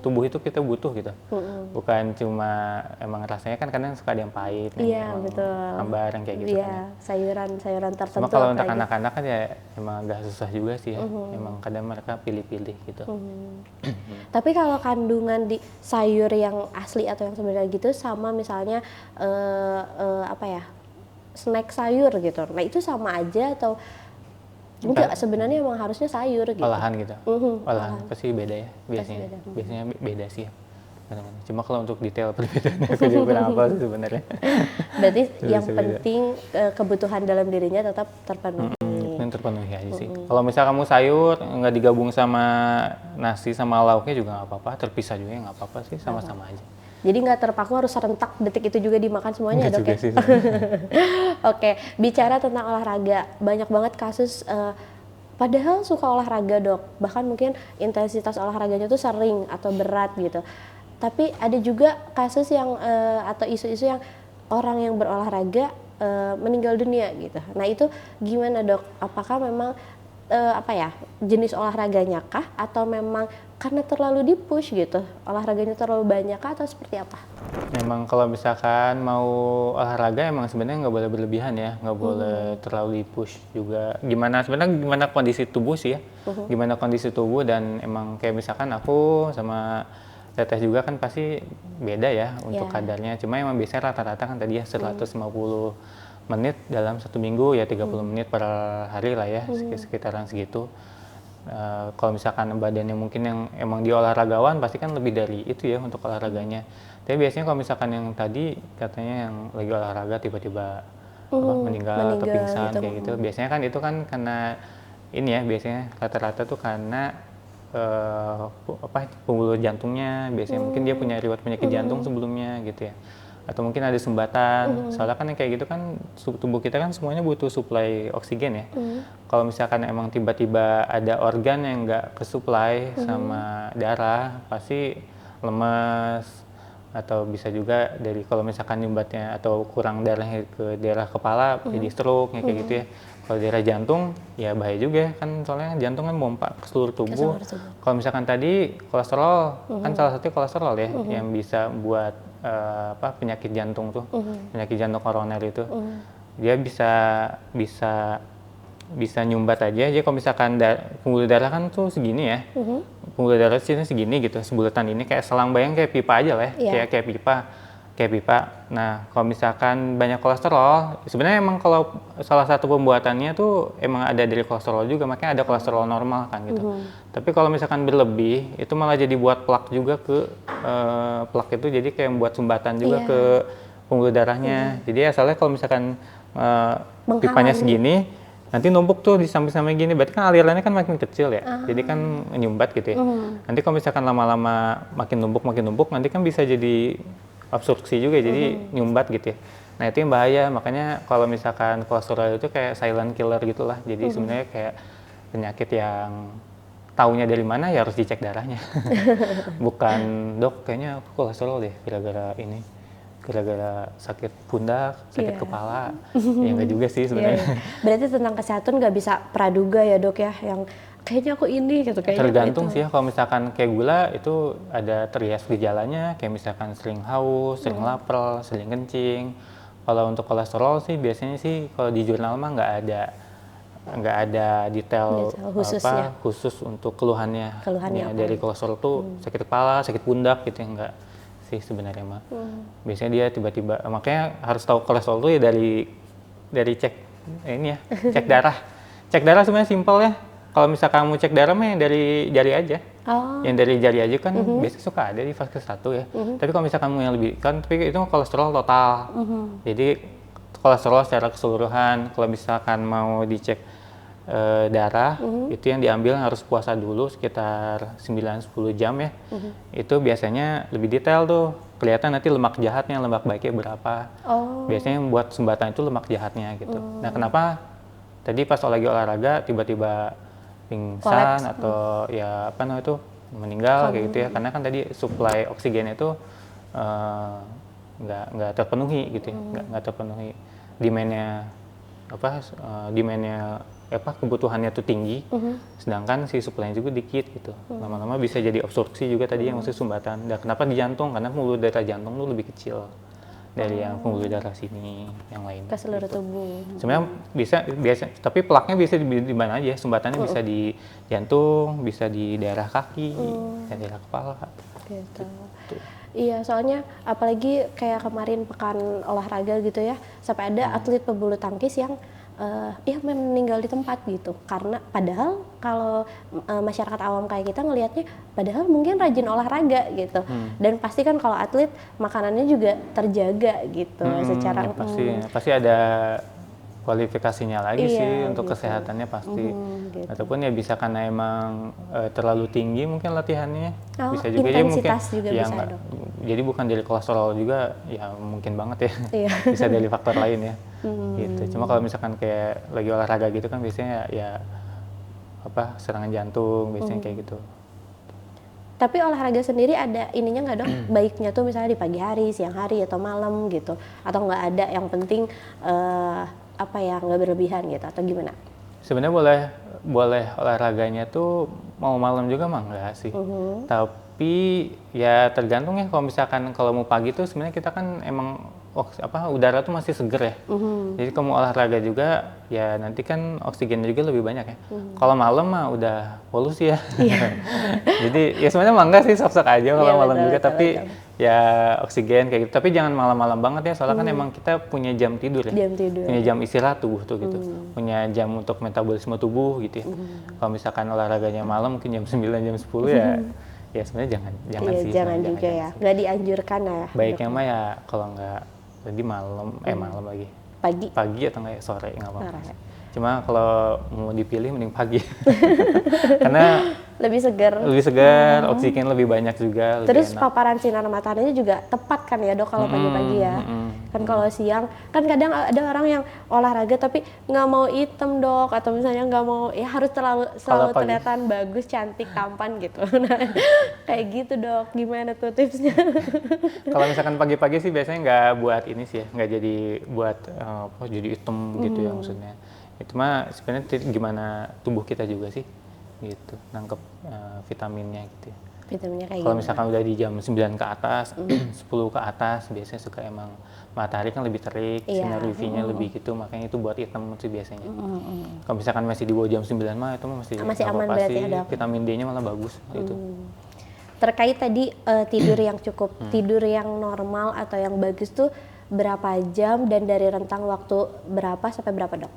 tubuh itu kita butuh gitu. Bukan cuma emang rasanya kan kadang suka ada yang pahit, Iya, emang betul. hambar yang kayak gitu kan ya. Iya, sayuran tertentu. Cuma kalau untuk apalagi. anak-anak kan ya emang agak susah juga sih ya. Emang kadang mereka pilih-pilih gitu. Tapi kalau kandungan di sayur yang asli atau yang sebenarnya gitu sama misalnya apa ya, snack sayur gitu. Nah itu sama aja atau enggak? Sebenarnya emang harusnya sayur gitu. Olahan gitu. Olahan pasti beda ya biasanya. beda. Biasanya beda sih ya. Kadang-kadang. Cuma kalau untuk detail perbedaannya aku juga kurang hafal sih sebenarnya. Berarti yang Bisa beda. penting kebutuhan dalam dirinya tetap terpenuhi. Yang terpenuhi aja sih. Kalau misal kamu sayur nggak digabung sama nasi sama lauknya juga nggak apa-apa, terpisah juga nggak apa-apa sih, sama-sama aja. Jadi nggak terpaku harus serentak detik itu juga dimakan semuanya Nggak dok juga ya? sih. Oke, bicara tentang olahraga, banyak banget kasus padahal suka olahraga dok, bahkan mungkin intensitas olahraganya tuh sering atau berat gitu. Tapi ada juga kasus yang atau isu-isu yang orang yang berolahraga meninggal dunia gitu. Nah itu gimana dok? Apakah memang apa ya, jenis olahraganya kah atau memang karena terlalu di-push gitu, olahraganya terlalu banyak kah atau seperti apa? Memang kalau misalkan mau olahraga emang sebenarnya nggak boleh berlebihan ya, nggak boleh terlalu di-push juga. Gimana kondisi tubuh sih ya, gimana kondisi tubuh dan emang kayak misalkan aku sama Teteh juga kan pasti beda ya untuk Yeah. kadarnya. Cuma emang biasanya rata-rata kan tadi ya 150 menit dalam 1 minggu ya 30 menit per hari lah ya, sekitaran segitu. Kalau misalkan badannya mungkin yang emang di olahragawan pasti kan lebih dari itu ya untuk olahraganya. Tapi biasanya kalau misalkan yang tadi katanya yang lagi olahraga tiba-tiba meninggal atau pingsan gitu. kayak gitu, biasanya kan itu kan karena ini ya, biasanya rata-rata tuh karena pembuluh jantungnya, biasanya mungkin dia punya riwayat penyakit jantung sebelumnya gitu ya, atau mungkin ada sumbatan. Soalnya kan yang kayak gitu kan tubuh kita kan semuanya butuh suplai oksigen ya. Kalau misalkan emang tiba-tiba ada organ yang nggak kesuplai sama darah, pasti lemes, atau bisa juga dari kalau misalkan nyumbatnya atau kurang darahnya ke daerah kepala jadi stroke kayak gitu ya. Kalau daerah jantung ya bahaya juga kan, soalnya jantung kan pompa ke seluruh tubuh. Kalau misalkan tadi kolesterol kan salah satu kolesterol ya yang bisa buat penyakit jantung tuh, penyakit jantung koroner itu. Dia bisa nyumbat aja. Jadi kalau misalkan pembuluh darah kan tuh segini ya, pembuluh darah sini segini gitu, sebulatan ini kayak selang, bayang kayak pipa aja lah ya, kayak pipa. Nah kalau misalkan banyak kolesterol, sebenarnya emang kalau salah satu pembuatannya tuh emang ada dari kolesterol juga, makanya ada kolesterol normal kan gitu. Tapi kalau misalkan berlebih, itu malah jadi buat plak juga ke plak itu, jadi kayak buat sumbatan juga ke pembuluh darahnya. Jadi asalnya kalau misalkan pipanya segini, nanti numpuk tuh di samping-samping gini, berarti kan alirannya kan makin kecil ya, jadi kan menyumbat gitu ya. Nanti kalau misalkan lama-lama makin numpuk, nanti kan bisa jadi obstruksi juga, jadi nyumbat gitu ya. Nah itu yang bahaya, makanya kalau misalkan kolesterol itu kayak silent killer gitulah. Jadi sebenarnya kayak penyakit yang taunya dari mana ya harus dicek darahnya. Bukan dok kayaknya aku kolesterol deh gara-gara ini, gara-gara sakit pundak, sakit kepala. Ya enggak juga sih sebenarnya. Berarti tentang kesehatan nggak bisa praduga ya dok ya, yang kayaknya aku ini gitu, kayaknya Tergantung aku itu. sih ya, kalau misalkan kayak gula itu ada trias gejalanya, kayak misalkan sering haus, sering lapar, sering kencing. Kalau untuk kolesterol sih biasanya sih kalau di jurnal mah nggak ada detail khususnya. khusus untuk keluhannya Keluhannya apa dari kolesterol tuh sakit kepala, sakit pundak gitu ya, enggak sih sebenarnya mah. Biasanya dia tiba-tiba, makanya harus tahu kolesterol tuh ya dari cek ini ya, cek darah. Cek darah sebenarnya simpel ya. Kalau misalkan kamu cek darah mah yang dari jari aja. Oh. Yang dari jari aja kan biasanya suka ada di fase 1 ya. Tapi kalau misalkan kamu yang lebih kan tapi itu kolesterol total. Jadi kolesterol secara keseluruhan. Kalau misalkan mau dicek darah itu yang diambil harus puasa dulu sekitar 9-10 jam ya. Itu biasanya lebih detail tuh. Kelihatan nanti lemak jahatnya, lemak baiknya berapa. Biasanya yang buat sumbatan itu lemak jahatnya gitu. Nah, kenapa tadi pas lagi olahraga tiba-tiba pingsan atau ya apa namanya itu meninggal kayak gitu ya, karena kan tadi suplai oksigen itu nggak terpenuhi gitu ya, nggak terpenuhi demandnya kebutuhannya tuh tinggi, sedangkan si suplainya juga dikit gitu. Lama-lama bisa jadi obstruksi juga tadi yang maksud sumbatan. Dan kenapa di jantung? Karena pembuluh darah jantung tuh lebih kecil dari yang pembuluh darah sini yang lain. Ke seluruh tubuh. Sebenarnya biasa, tapi plaknya bisa di mana aja. Sumbatannya bisa di jantung, bisa di daerah kaki, daerah kepala. Gitu. Iya, soalnya apalagi kayak kemarin pekan olahraga gitu ya, sampai ada atlet pebulu tangkis yang meninggal di tempat gitu. Karena padahal kalau masyarakat awam kayak kita ngelihatnya, padahal mungkin rajin olahraga gitu. Dan pasti kan kalau atlet makanannya juga terjaga gitu secara ya pasti ada kualifikasinya lagi sih untuk kesehatannya pasti. Gitu. Ataupun ya bisa karena emang terlalu tinggi mungkin latihannya. Bisa juga ya mungkin juga ya bisa, jadi bukan dari kolesterol juga ya mungkin banget ya. Bisa dari faktor lain ya. Gitu. Cuma kalau misalkan kayak lagi olahraga gitu kan biasanya ya serangan jantung biasanya kayak gitu. Tapi olahraga sendiri ada ininya nggak dok? Baiknya tuh misalnya di pagi hari, siang hari atau malam gitu? Atau nggak ada, yang penting nggak berlebihan gitu atau gimana? Sebenarnya boleh olahraganya tuh mau malam juga mah enggak sih. Tapi ya tergantung ya, kalau mau pagi tuh sebenarnya kita kan emang udara tuh masih seger ya. Jadi kalau mau olahraga juga ya nanti kan oksigennya juga lebih banyak ya. Kalau malam mah udah polusi ya. Jadi ya sebenarnya mah enggak sih, sok-sok aja kalau malam juga, tapi ya oksigen kayak gitu. Tapi jangan malam-malam banget ya, soalnya kan emang kita punya jam tidur ya. Punya jam istirahat tubuh tuh gitu. Punya jam untuk metabolisme tubuh gitu ya. Kalau misalkan olahraganya malam mungkin jam 9, jam 10 ya sebenarnya jangan sih. Jangan juga ya. Nggak dianjurkan ya. Baiknya mah ya kalau nggak tadi malam lagi. Pagi atau nggak sore nggak apa-apa. Cuma kalau mau dipilih mending pagi. Karena lebih segar, oksigen lebih banyak juga. Terus lebih enak. paparan sinar mataharinya juga tepat kan ya dok kalau pagi-pagi ya. Kan kalau siang, kan kadang ada orang yang olahraga tapi nggak mau hitam dok, atau misalnya nggak mau ya harus selalu kelihatan bagus, cantik, tampan gitu. Nah, kayak gitu dok, gimana tuh tipsnya? Kalau misalkan pagi-pagi sih biasanya nggak buat ini sih ya, nggak jadi buat jadi hitam gitu ya maksudnya. Itu mah sebenarnya gimana tubuh kita juga sih gitu, nangkep vitaminnya gitu. Vitaminnya kayak kalau misalkan udah di jam 9 ke atas, 10 ke atas biasanya suka emang matahari kan lebih terik, sinar UV-nya lebih gitu, makanya itu buat hitam sih biasanya. Kalau misalkan masih di bawah jam 9 mah itu masih aman apa-apa berarti sih, ada. vitamin D-nya malah bagus gitu. Terkait tadi tidur yang cukup, tidur yang normal atau yang bagus tuh berapa jam dan dari rentang waktu berapa sampai berapa dok?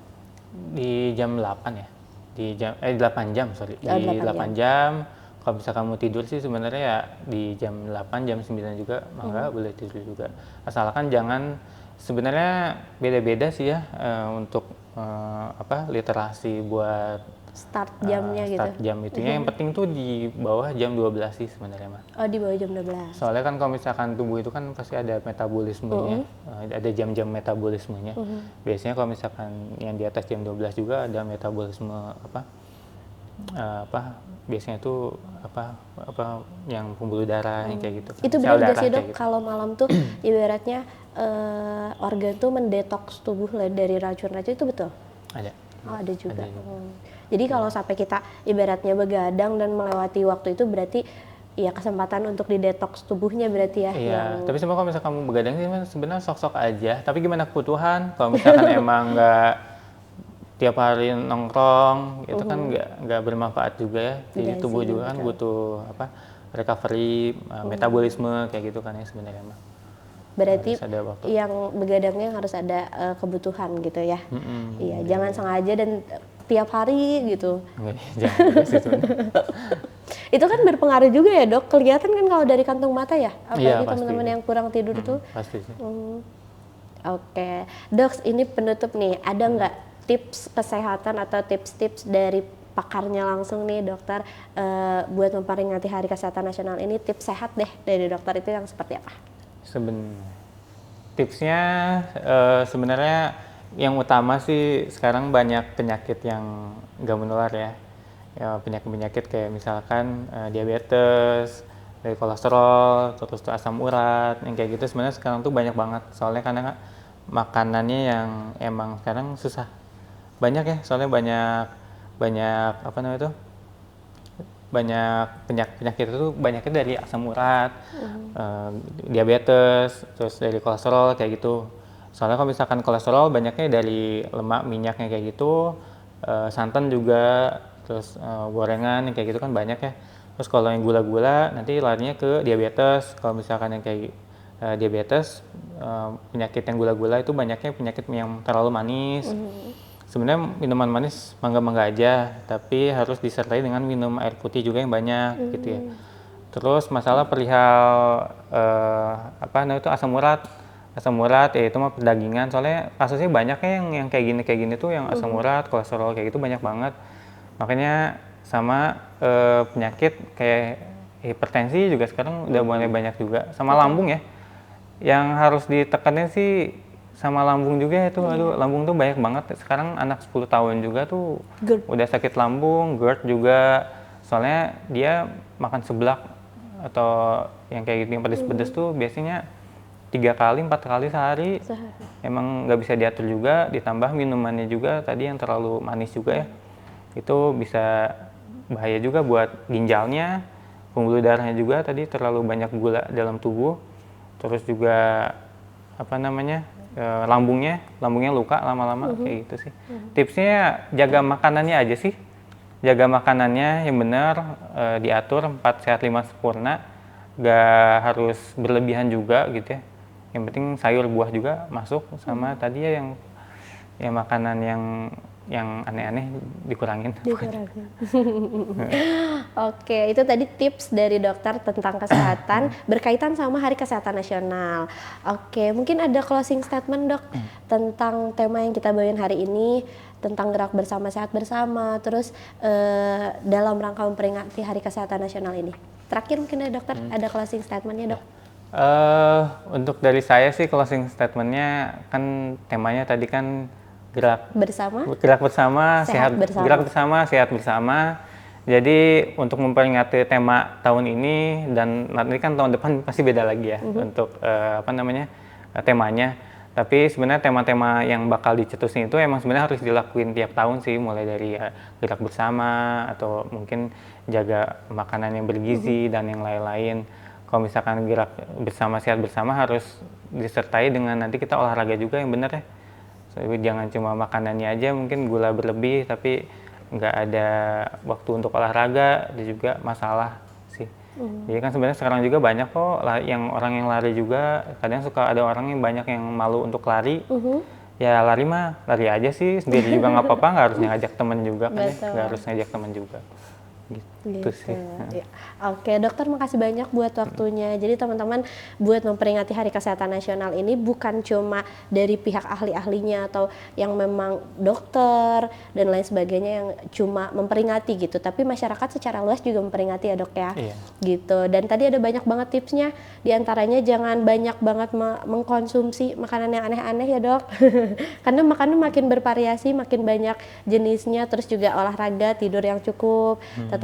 Di jam 8 ya. 8 jam, sorry. Di 8 jam. Kalau bisa kamu tidur sih sebenarnya ya di jam 8, jam 9 juga mangga boleh tidur juga. Asalkan jangan, sebenarnya beda-beda sih ya untuk literasi buat start jamnya gitu. Start jam itunya. Yang penting tuh di bawah jam 12 sih sebenarnya mah. Oh, di bawah jam 12. Soalnya kan kalau misalkan tubuh itu kan pasti ada metabolismenya. Ada jam-jam metabolismenya. Biasanya kalau misalkan yang di atas jam 12 juga ada metabolisme biasanya tuh yang pembuluh darah yang kayak gitu. Itu benar gak sih dok, gitu. Kalau malam tuh ibaratnya organ tuh mendetoks tubuh dari racun-racun, itu betul? Ada. Oh, ada juga. Jadi kalau sampai kita ibaratnya begadang dan melewati waktu itu, berarti ya kesempatan untuk didetoks tubuhnya berarti ya. Iya, tapi sebenarnya kalau misalkan kamu begadang sih sebenarnya sok-sok aja. Tapi gimana kebutuhan? Kalau misalkan emang nggak tiap hari nongkrong, itu kan nggak bermanfaat juga ya. Jadi tubuh juga kan butuh recovery, metabolisme kayak gitu kan ya sebenarnya mah. Berarti harus ada waktu. yang begadangnya harus ada kebutuhan gitu ya. Iya, jangan sengaja dan tiap hari gitu. Enggak, jangan juga sih sebenarnya. Itu kan berpengaruh juga ya dok, kelihatan kan kalau dari kantung mata ya, Iya, apalagi pasti. teman-teman yang kurang tidur tuh. Pasti sih. Oke, dok, ini penutup nih, ada nggak tips kesehatan atau tips-tips dari pakarnya langsung nih dokter buat memperingati Hari Kesehatan Nasional ini, tips sehat deh dari dokter itu yang seperti apa? Tipsnya sebenarnya yang utama sih sekarang banyak penyakit yang nggak menular ya. Ya, penyakit-penyakit kayak misalkan diabetes, dari kolesterol, terus tuh asam urat, yang kayak gitu sebenarnya sekarang tuh banyak banget. Soalnya karena makanannya yang emang sekarang susah. Banyak ya, soalnya banyak apa namanya itu? Banyak penyakit itu banyaknya dari asam urat, diabetes, terus dari kolesterol kayak gitu. Soalnya kalau misalkan kolesterol banyaknya dari lemak, minyaknya kayak gitu, santan juga, terus gorengan yang kayak gitu kan banyak ya. Terus kalau yang gula-gula nanti larinya ke diabetes. Kalau misalkan yang kayak diabetes, penyakit yang gula-gula itu banyaknya penyakit yang terlalu manis. Sebenarnya minuman manis mangga-mangga aja, tapi harus disertai dengan minum air putih juga yang banyak gitu ya. Terus masalah perihal apa namanya itu asam urat ya itu mah perdagingan. Soalnya kasusnya banyaknya yang kayak gini tuh yang asam urat, kolesterol kayak gitu banyak banget. Makanya sama penyakit kayak hipertensi juga sekarang udah mulai banyak juga. Sama lambung ya, yang harus ditekanin sih sama lambung juga itu. Aduh, lambung tuh banyak banget sekarang, anak 10 tahun juga tuh udah sakit lambung, GERD juga. Soalnya dia makan seblak atau yang kayak gitu yang pedes-pedes tuh biasanya 3 kali 4 kali sehari. Emang nggak bisa diatur juga, ditambah minumannya juga tadi yang terlalu manis juga ya, itu bisa bahaya juga buat ginjalnya, pembuluh darahnya juga tadi terlalu banyak gula dalam tubuh. Terus juga apa namanya lambungnya luka lama-lama kayak gitu sih. Tipsnya jaga makanannya aja sih, jaga makanannya yang benar, diatur 4 sehat 5 sempurna, gak harus berlebihan juga gitu ya. Yang penting sayur buah juga masuk, sama tadi ya yang makanan yang aneh-aneh dikurangin. Oke, itu tadi tips dari dokter tentang kesehatan berkaitan sama Hari Kesehatan Nasional. Oke, mungkin ada closing statement dok tentang tema yang kita bawain hari ini, tentang gerak bersama sehat bersama, terus dalam rangka memperingati Hari Kesehatan Nasional ini. Terakhir mungkin ada dokter, ada closing statementnya dok? Untuk dari saya sih closing statementnya kan temanya tadi kan gerak bersama, sehat bersama. Gerak bersama, sehat bersama. Jadi untuk memperingati tema tahun ini dan nanti kan tahun depan pasti beda lagi ya untuk temanya. Tapi sebenarnya tema-tema yang bakal dicetusin itu emang sebenarnya harus dilakuin tiap tahun sih, mulai dari gerak bersama atau mungkin jaga makanan yang bergizi dan yang lain-lain. Kalau misalkan gerak bersama, sehat bersama harus disertai dengan nanti kita olahraga juga yang benar ya. Jangan cuma makanannya aja mungkin gula berlebih tapi nggak ada waktu untuk olahraga, itu juga masalah sih. Jadi kan sebenarnya sekarang juga banyak kok yang orang yang lari juga, kadang suka ada orang yang banyak yang malu untuk lari. Ya lari mah lari aja sih sendiri juga nggak apa-apa, nggak harus ngajak temen juga kan ya, nggak harus ngajak temen juga. Gitu sih. Ya. Oke, dokter makasih banyak buat waktunya. Jadi teman-teman, buat memperingati Hari Kesehatan Nasional ini bukan cuma dari pihak ahli-ahlinya atau yang memang dokter dan lain sebagainya yang cuma memperingati gitu, tapi masyarakat secara luas juga memperingati ya dok ya. Iya. Gitu. Dan tadi ada banyak banget tipsnya, diantaranya jangan banyak banget mengkonsumsi makanan yang aneh-aneh ya dok. Karena makanan makin bervariasi, makin banyak jenisnya, terus juga olahraga, tidur yang cukup,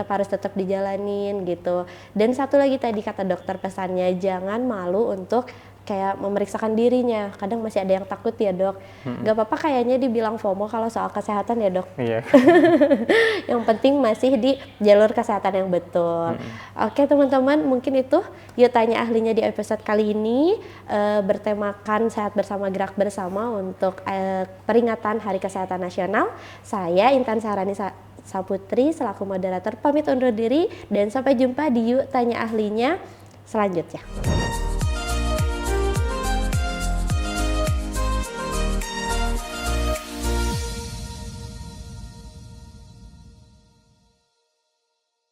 harus tetap dijalanin gitu. Dan satu lagi tadi kata dokter pesannya, jangan malu untuk kayak memeriksakan dirinya. Kadang masih ada yang takut ya dok. Gak apa-apa kayaknya dibilang FOMO kalau soal kesehatan ya dok. Iya. Yang penting masih di jalur kesehatan yang betul. Oke teman-teman, mungkin itu Yuk Tanya Ahlinya di episode kali ini bertemakan sehat bersama gerak bersama untuk peringatan Hari Kesehatan Nasional. Saya Intan Sahrani Saputri selaku moderator pamit undur diri dan sampai jumpa di Yuk Tanya Ahlinya selanjutnya.